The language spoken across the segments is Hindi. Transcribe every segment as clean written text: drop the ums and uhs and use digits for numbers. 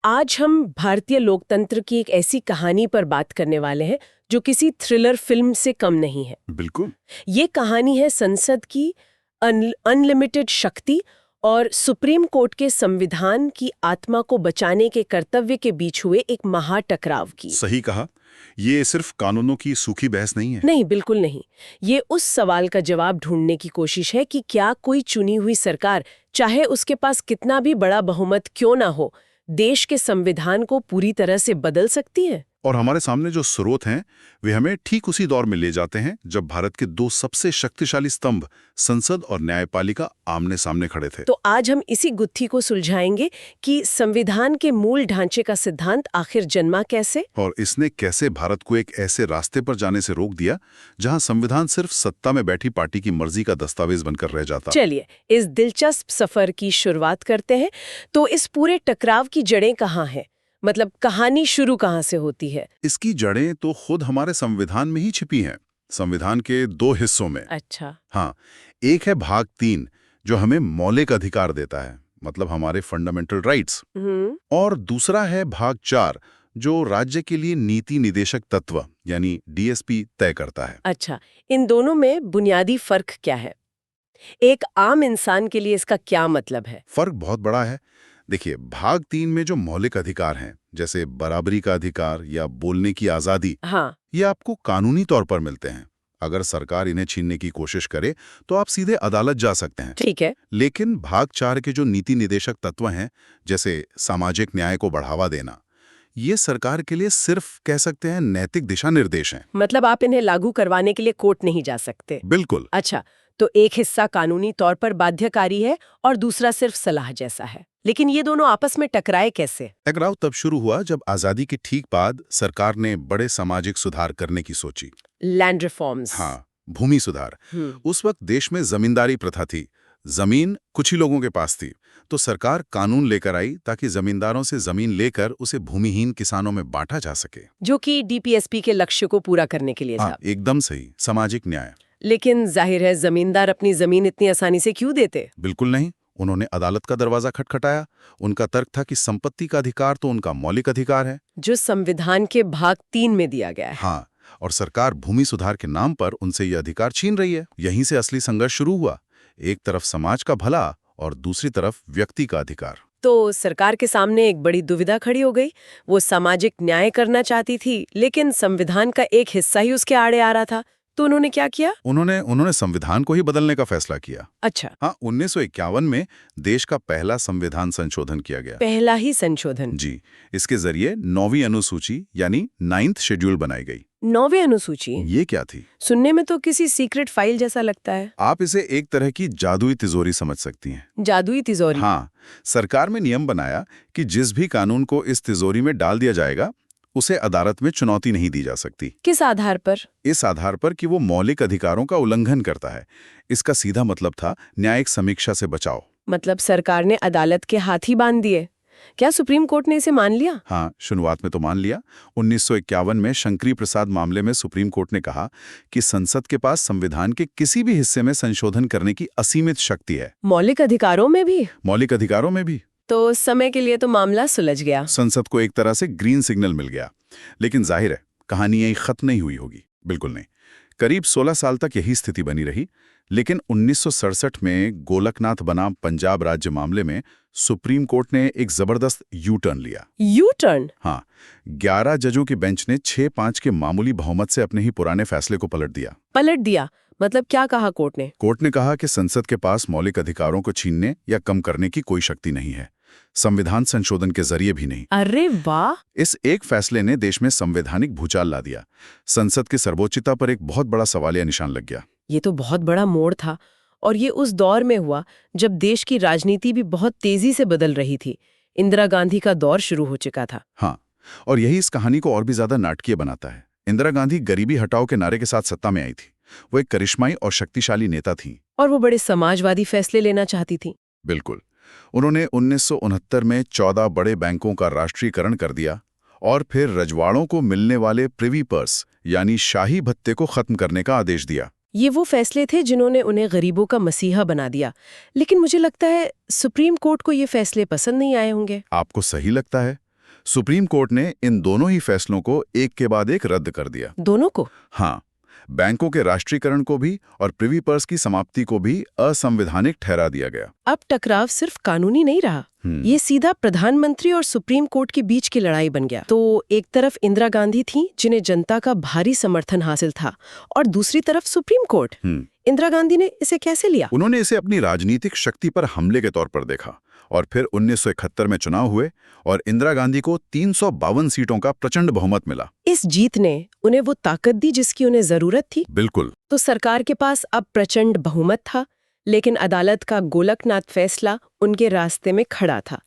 आज हम भारतीय लोकतंत्र की एक ऐसी कहानी पर बात करने वाले हैं जो किसी थ्रिलर फिल्म से कम नहीं है। बिल्कुल। ये कहानी है संसद की अनलिमिटेड शक्ति और सुप्रीम कोर्ट के संविधान की आत्मा को बचाने के कर्तव्य के बीच हुए एक महाटकराव की। सही कहा। ये सिर्फ कानूनों की सूखी बहस नहीं है। नहीं, बिल्कुल नहीं। ये उस सवाल का जवाब ढूंढने की कोशिश है कि क्या कोई चुनी हुई सरकार, चाहे उसके पास कितना भी बड़ा बहुमत क्यों ना हो, देश के संविधान को पूरी तरह से बदल सकती है। और हमारे सामने जो स्रोत हैं वे हमें ठीक उसी दौर में ले जाते हैं जब भारत के दो सबसे शक्तिशाली स्तंभ संसद और न्यायपालिका आमने सामने खड़े थे। तो आज हम इसी गुत्थी को सुलझाएंगे कि संविधान के मूल ढांचे का सिद्धांत आखिर जन्मा कैसे और इसने कैसे भारत को एक ऐसे रास्ते पर जाने से रोक दिया जहां संविधान सिर्फ सत्ता में बैठी पार्टी की मर्जी का दस्तावेज बनकर रह जाता। चलिए इस दिलचस्प सफर की शुरुआत करते हैं। तो इस पूरे टकराव की जड़ें कहाँ हैं? मतलब कहानी शुरू कहाँ से होती है? इसकी जड़ें तो खुद हमारे संविधान में ही छिपी हैं, संविधान के दो हिस्सों में। अच्छा। हाँ, एक है भाग 3 जो हमें मौलिक अधिकार देता है, मतलब हमारे फंडामेंटल राइट्स। और दूसरा है भाग 4 जो राज्य के लिए नीति निदेशक तत्व यानी डीएसपी तय करता है। अच्छा, इन दोनों में बुनियादी फर्क क्या है? एक आम इंसान के लिए इसका क्या मतलब है? फर्क बहुत बड़ा है। देखिए, भाग 3 में जो मौलिक अधिकार हैं, जैसे बराबरी का अधिकार या बोलने की आजादी, हाँ। ये आपको कानूनी तौर पर मिलते हैं। अगर सरकार इन्हें छीनने की कोशिश करे तो आप सीधे अदालत जा सकते हैं। ठीक है। लेकिन भाग 4 के जो नीति निदेशक तत्व हैं, जैसे सामाजिक न्याय को बढ़ावा देना, ये सरकार के लिए सिर्फ कह सकते हैं नैतिक दिशा निर्देश हैं। मतलब आप इन्हें लागू करवाने के लिए कोर्ट नहीं जा सकते? बिल्कुल। अच्छा, तो एक हिस्सा कानूनी तौर पर बाध्यकारी है और दूसरा सिर्फ सलाह जैसा है। लेकिन ये दोनों आपस में टकराए कैसे? टकराव तब शुरू हुआ जब आजादी के ठीक बाद सरकार ने बड़े सामाजिक सुधार करने की सोची। Land reforms. हाँ, भूमि सुधार। उस वक्त देश में जमींदारी प्रथा थी, जमीन कुछ ही लोगों के पास थी, तो सरकार कानून लेकर आई ताकि जमींदारों से जमीन लेकर उसे भूमिहीन किसानों में बांटा जा सके, जो कि डीपीएसपी के लक्ष्य को पूरा करने के लिए था। एकदम सही, सामाजिक न्याय। लेकिन जाहिर है जमींदार अपनी जमीन इतनी आसानी से क्यों देते? बिल्कुल नहीं। उन्होंने अदालत का दरवाजा खटखटाया। उनका तर्क था कि संपत्ति का अधिकार तो उनका मौलिक अधिकार है, जो संविधान के भाग 3 में दिया गया है। हाँ, और सरकार भूमि सुधार के नाम पर उनसे ये अधिकार छीन रही है। यहीं से असली संघर्ष शुरू हुआ। एक तरफ समाज का भला और दूसरी तरफ व्यक्ति का अधिकार। तो सरकार के सामने एक बड़ी दुविधा खड़ी हो गई। वो सामाजिक न्याय करना चाहती थी, लेकिन संविधान का एक हिस्सा ही उसके आड़े आ रहा था। तो उन्होंने क्या किया? उन्होंने संविधान को ही बदलने का फैसला किया। अच्छा। हाँ, 1951 में देश का पहला संविधान संशोधन किया गया। पहला ही संशोधन? जी। इसके जरिए 9वीं अनुसूची यानी 9th शेड्यूल बनाई गई। 9वीं अनुसूची? ये क्या थी? सुनने में तो किसी सीक्रेट फाइल जैसा लगता है। आप इसे एक तरह की जादुई तिजोरी समझ सकती हैं। जादुई तिजोरी? हाँ, सरकार में नियम बनाया कि जिस भी कानून को इस तिजोरी में डाल दिया जाएगा उसे अदालत में चुनौती नहीं दी जा सकती। किस आधार पर? इस आधार पर कि वो मौलिक अधिकारों का उल्लंघन करता है। इसका सीधा मतलब था न्यायिक समीक्षा से बचाओ। मतलब सरकार ने अदालत के हाथ ही बांध दिए। क्या सुप्रीम कोर्ट ने इसे मान लिया? हाँ, शुरुआत में तो मान लिया। 1951 में शंकरी प्रसाद मामले में सुप्रीम कोर्ट ने कहा कि संसद के पास संविधान के किसी भी हिस्से में संशोधन करने की असीमित शक्ति है। मौलिक अधिकारों में भी? मौलिक अधिकारों में भी। तो उस समय के लिए तो मामला सुलझ गया। संसद को एक तरह से ग्रीन सिग्नल मिल गया। लेकिन जाहिर है कहानी यही खत्म नहीं हुई होगी। बिल्कुल नहीं। करीब 16 साल तक यही स्थिति बनी रही। लेकिन 1967 में गोलकनाथ बनाम पंजाब राज्य मामले में सुप्रीम कोर्ट ने एक जबरदस्त यू टर्न लिया। U turn? हाँ, 11 जजों की बेंच ने 6-5 के मामूली बहुमत से अपने ही पुराने फैसले को पलट दिया। पलट दिया? मतलब क्या कहा कोर्ट ने? कोर्ट ने कहा कि संसद के पास मौलिक अधिकारों को छीनने या कम करने की कोई शक्ति नहीं है, संविधान संशोधन के जरिए भी नहीं। अरे वाह! इस एक फैसले ने देश में संवैधानिक भूचाल ला दिया। संसद की सर्वोच्चता पर एक बहुत बड़ा सवालिया निशान लग गया। ये तो बहुत बड़ा मोड़ था। और ये उस दौर में हुआ जब देश की राजनीति भी बहुत तेजी से बदल रही थी। इंदिरा गांधी का दौर शुरू हो चुका था। हाँ, और यही इस कहानी को और भी ज्यादा नाटकीय बनाता है। इंदिरा गांधी गरीबी हटाओ के नारे के साथ सत्ता में आई थी। वो एक करिश्माई और शक्तिशाली नेता थीं। और वो बड़े समाजवादी फैसले लेना चाहती थी। बिल्कुल। उन्होंने 1969 में 14 बड़े बैंकों का राष्ट्रीयकरण कर दिया और फिर रजवाड़ों को मिलने वाले प्रिवी पर्स यानी शाही भत्ते को खत्म करने का आदेश दिया। ये वो फैसले थे जिन्होंने उन्हें गरीबों का मसीहा बना दिया। लेकिन मुझे लगता है सुप्रीम कोर्ट को ये फैसले पसंद नहीं आए होंगे। आपको सही लगता है? सुप्रीम कोर्ट ने इन दोनों ही फैसलों को एक के बाद एक रद्द कर दिया। दोनों को? हाँ, बैंकों के राष्ट्रीयकरण को भी और प्रिवी पर्स की समाप्ति को भी असंवैधानिक ठहरा दिया गया। अब टकराव सिर्फ कानूनी नहीं रहा, ये सीधा प्रधानमंत्री और सुप्रीम कोर्ट के बीच की लड़ाई बन गया। तो एक तरफ इंदिरा गांधी थी जिन्हें जनता का भारी समर्थन हासिल था, और दूसरी तरफ सुप्रीम कोर्ट। इंदिरा गांधी ने इसे कैसे लिया? उन्होंने इसे अपनी राजनीतिक शक्ति पर हमले के तौर पर देखा, और फिर 1971 में चुनाव हुए और इंदिरा गांधी को 352 सीटों का प्रचंड बहुमत मिला। इस जीत ने उन्हें वो ताकत दी जिसकी उन्हें जरूरत थी। बिल्कुल। तो सरकार के पास अब प्रचंड बहुमत था, लेकिन अदालत का गोलकनाथ फैसला उनके रास्ते में खड़ा था।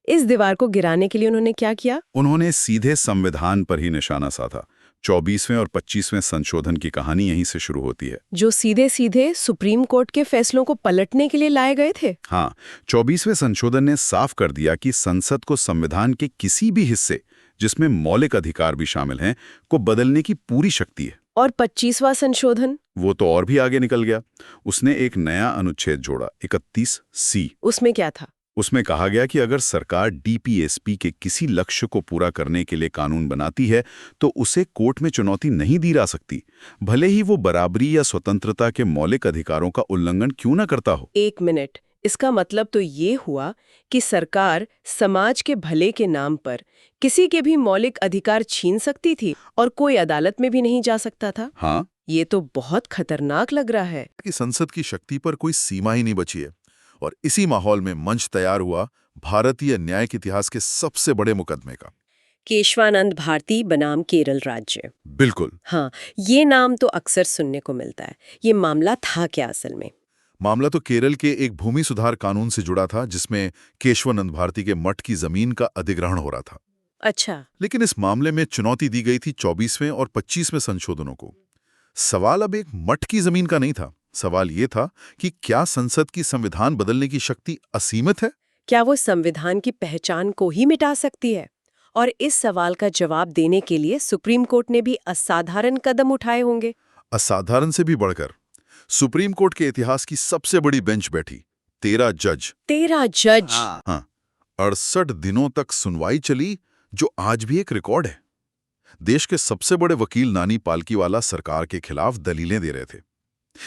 इस दीवार को गिराने के लिए उन्होंने क्या किया? उन्होंने सीधे संविधान पर ही निशाना साधा। 24वें और 25वें संशोधन की कहानी यहीं से शुरू होती है, जो सीधे सीधे सुप्रीम कोर्ट के फैसलों को पलटने के लिए लाए गए थे। हाँ, 24वें संशोधन ने साफ कर दिया कि संसद को संविधान के किसी भी हिस्से, जिसमें मौलिक अधिकार भी शामिल हैं, को बदलने की पूरी शक्ति है। और 25वां संशोधन? वो तो और भी आगे निकल गया। उसने एक नया अनुच्छेद जोड़ा, 31C। उसमें क्या था? उसमें कहा गया कि अगर सरकार डीपीएसपी के किसी लक्ष्य को पूरा करने के लिए कानून बनाती है तो उसे कोर्ट में चुनौती नहीं दी जा सकती, भले ही वो बराबरी या स्वतंत्रता के मौलिक अधिकारों का उल्लंघन क्यों न करता हो। एक मिनट, इसका मतलब तो ये हुआ कि सरकार समाज के भले के नाम पर किसी के भी मौलिक अधिकार छीन सकती थी और कोई अदालत में भी नहीं जा सकता था। हाँ, ये तो बहुत खतरनाक लग रहा है। कि संसद की शक्ति पर कोई सीमा ही नहीं बची है। और इसी माहौल में मंच तैयार हुआ भारतीय न्याय के इतिहास के सबसे बड़े मुकदमे का। केशवानंद भारती बनाम केरल राज्य। बिल्कुल। हाँ, ये नाम तो अक्सर सुनने को मिलता है। ये मामला था क्या असल में? मामला तो केरल के एक भूमि सुधार कानून से जुड़ा था, जिसमें केशवानंद भारती के मठ की जमीन का अधिग्रहण हो रहा था। अच्छा। लेकिन इस मामले में चुनौती दी गई थी 24वें और 25वें संशोधनों को। सवाल अब एक मठ की जमीन का नहीं था। सवाल ये था कि क्या संसद की संविधान बदलने की शक्ति असीमित है? क्या वो संविधान की पहचान को ही मिटा सकती है? और इस सवाल का जवाब देने के लिए सुप्रीम कोर्ट ने भी असाधारण कदम उठाए होंगे। असाधारण से भी बढ़कर सुप्रीम कोर्ट के इतिहास की सबसे बड़ी बेंच बैठी। 13 जज। 13 जज? हाँ, 68 दिनों तक सुनवाई चली, जो आज भी एक रिकॉर्ड है। देश के सबसे बड़े वकील नानी पालकीवाला सरकार के खिलाफ दलीलें दे रहे थे।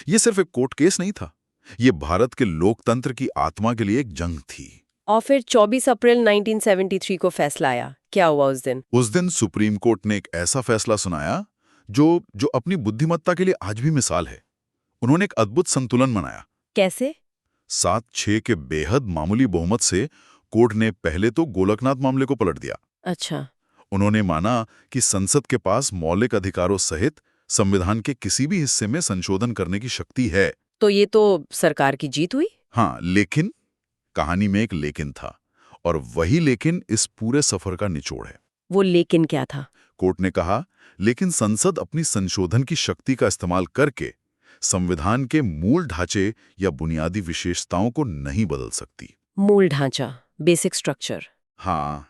ये सिर्फ एक कोर्ट केस नहीं था, ये भारत के लोकतंत्र की आत्मा के लिए एक जंग थी। और फिर 24 अप्रैल 1973 को फैसला आया। क्या हुआ उस दिन? उस दिन सुप्रीम कोर्ट ने एक ऐसा फैसला सुनाया जो अपनी बुद्धिमत्ता के लिए आज भी मिसाल है। उन्होंने एक अद्भुत संतुलन बनाया। कैसे? 7-6 के बेहद मामूली बहुमत से कोर्ट ने पहले तो गोलकनाथ मामले को पलट दिया। अच्छा। उन्होंने माना कि संसद के पास मौलिक अधिकारों सहित संविधान के किसी भी हिस्से में संशोधन करने की शक्ति है। तो ये तो सरकार की जीत हुई। हाँ, लेकिन कहानी में एक लेकिन था, और वही लेकिन इस पूरे सफर का निचोड़ है। वो लेकिन क्या था? कोर्ट ने कहा, लेकिन संसद अपनी संशोधन की शक्ति का इस्तेमाल करके संविधान के मूल ढांचे या बुनियादी विशेषताओं को नहीं बदल सकती। मूल ढांचा, बेसिक स्ट्रक्चर। हाँ,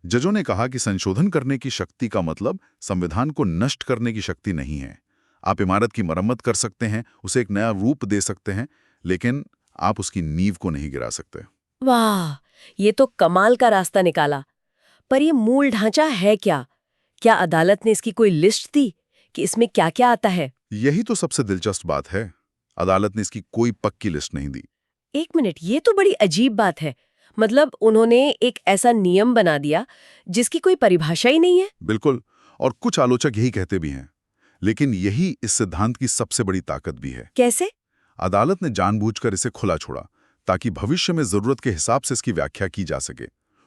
जजों ने कहा कि संशोधन करने की शक्ति का मतलब संविधान को नष्ट करने की शक्ति नहीं है। आप इमारत की मरम्मत कर सकते हैं, उसे एक नया रूप दे सकते हैं, लेकिन आप उसकी नींव को नहीं गिरा सकते। वाह, ये तो कमाल का रास्ता निकाला। पर ये मूल ढांचा है क्या? क्या अदालत ने इसकी कोई लिस्ट दी कि इसमें क्या क्या आता है? यही तो सबसे दिलचस्प बात है। अदालत ने इसकी कोई पक्की लिस्ट नहीं दी। एक मिनट, ये तो बड़ी अजीब बात है। मतलब उन्होंने एक ऐसा नियम बना दिया जिसकी कोई परिभाषा ही नहीं है। बिल्कुल, और कुछ आलोचक यही कहते भी हैं। लेकिन यही इस सिद्धांत की सबसे बड़ी ताकत भी है। कैसे? अदालत ने जानबूझकर इसे खुला छोड़ा ताकि भविष्य में जरूरत के हिसाब से इसकी व्याख्या की जा सके।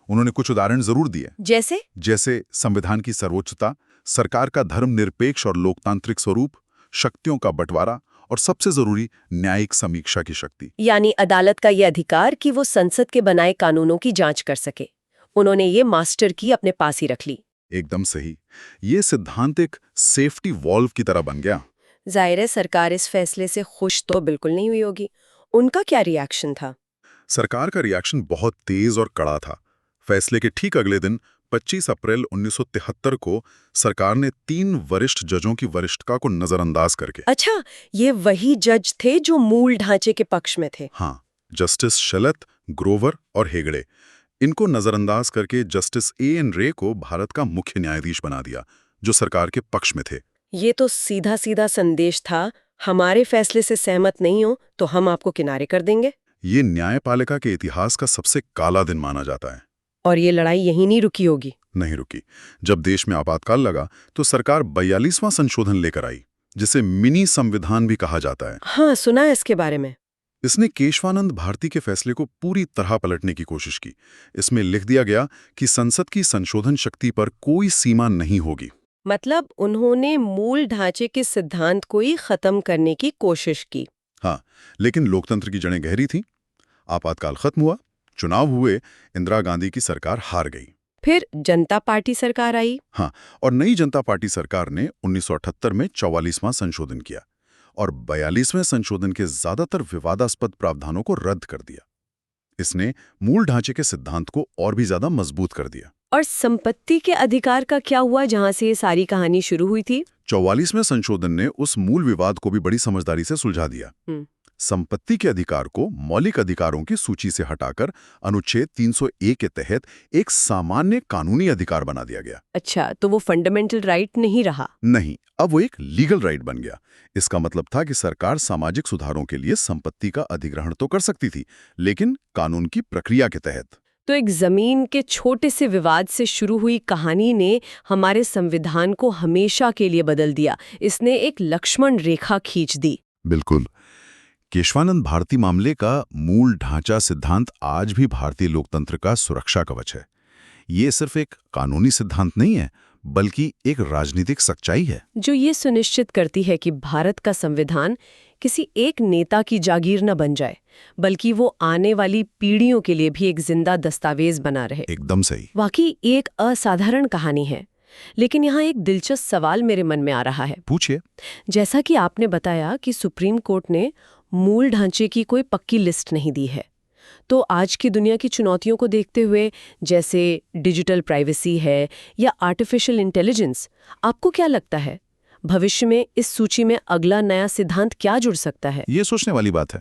उन्होंने कुछ उदाहरण जरूर दिए, जैसे संविधान की सर्वोच्चता, सरकार का धर्मनिरपेक्ष और लोकतांत्रिक स्वरूप, शक्तियों का बंटवारा और सबसे जरूरी न्यायिक समीक्षा की शक्ति। यानी अदालत का ये अधिकार कि वो संसद के बनाए कानूनों की जांच कर सके। उन्होंने ये मास्टर की अपने पास ही रख ली। एकदम सही। ये सिद्धांत एक सेफ्टी वॉल्व की तरह बन गया। जाहिर है सरकार इस फैसले से खुश तो बिल्कुल नहीं हुई होगी। उनका क्या रिएक्शन था? सरकार का रिएक्शन बहुत तेज और कड़ा था। फैसले के ठीक अगले दिन 25 अप्रैल 1973 को सरकार ने 3 वरिष्ठ जजों की वरिष्ठता को नजरअंदाज करके। अच्छा, ये वही जज थे जो मूल ढांचे के पक्ष में थे? हाँ, जस्टिस शलत, ग्रोवर और हेगड़े, इनको नजरअंदाज करके जस्टिस A.N. रे को भारत का मुख्य न्यायाधीश बना दिया, जो सरकार के पक्ष में थे। ये तो सीधा सीधा संदेश था, हमारे फैसले से सहमत नहीं हो तो हम आपको किनारे कर देंगे। ये न्यायपालिका के इतिहास का सबसे काला दिन माना जाता है। और ये लड़ाई यहीं नहीं रुकी होगी। नहीं रुकी। जब देश में आपातकाल लगा तो सरकार 42वां संशोधन लेकर आई, जिसे मिनी संविधान भी कहा जाता है। हाँ, सुना है इसके बारे में। इसने केशवानंद भारती के फैसले को पूरी तरह पलटने की कोशिश की। इसमें लिख दिया गया कि संसद की संशोधन शक्ति पर कोई सीमा नहीं होगी। मतलब उन्होंने मूल ढांचे के सिद्धांत को ही खत्म करने की कोशिश की। हाँ, लेकिन लोकतंत्र की जड़ें गहरी थीं। आपातकाल खत्म हुआ, चुनाव हुए, इंदिरा गांधी की सरकार हार गई। फिर जनता पार्टी सरकार आई। हाँ, और नई जनता पार्टी सरकार ने 1978 में 44वां संशोधन किया और 42वें संशोधन के ज्यादातर विवादास्पद प्रावधानों को रद्द कर दिया। इसने मूल ढांचे के सिद्धांत को और भी ज्यादा मजबूत कर दिया। और संपत्ति के अधिकार का क्या हुआ, जहां से ये सारी कहानी शुरू हुई थी? 44वें संशोधन ने उस मूल विवाद को भी बड़ी समझदारी से सुलझा दिया। संपत्ति के अधिकार को मौलिक अधिकारों की सूची से हटाकर अनुच्छेद 301 के तहत एक सामान्य कानूनी अधिकार बना दिया गया। अच्छा, तो वो फंडामेंटल राइट नहीं रहा? नहीं, अब वो एक लीगल राइट बन गया। इसका मतलब था कि सरकार सामाजिक सुधारों के लिए संपत्ति का अधिग्रहण तो कर सकती थी, लेकिन कानून की प्रक्रिया के तहत। तो एक जमीन के छोटे से विवाद से शुरू हुई कहानी ने हमारे संविधान को हमेशा के लिए बदल दिया। इसने एक लक्ष्मण रेखा खींच दी। बिल्कुल। केशवानंद भारती मामले का मूल ढांचा सिद्धांत आज भी भारतीय लोकतंत्र का सुरक्षा कवच है। ये सिर्फ एक कानूनी सिद्धांत नहीं है, बल्कि एक राजनीतिक सच्चाई है, जो ये सुनिश्चित करती है कि भारत का संविधान किसी एक नेता की जागीर न बन जाए, बल्कि वो आने वाली पीढ़ियों के लिए भी एक जिंदा दस्तावेज बना रहे। एकदम सही। वाकई एक असाधारण कहानी है। लेकिन यहाँ एक दिलचस्प सवाल मेरे मन में आ रहा है। पूछिए। जैसा कि आपने बताया कि सुप्रीम कोर्ट ने मूल ढांचे की कोई पक्की लिस्ट नहीं दी है, तो आज की दुनिया की चुनौतियों को देखते हुए, जैसे डिजिटल प्राइवेसी है या आर्टिफिशियल इंटेलिजेंस, आपको क्या लगता है भविष्य में इस सूची में अगला नया सिद्धांत क्या जुड़ सकता है? ये सोचने वाली बात है।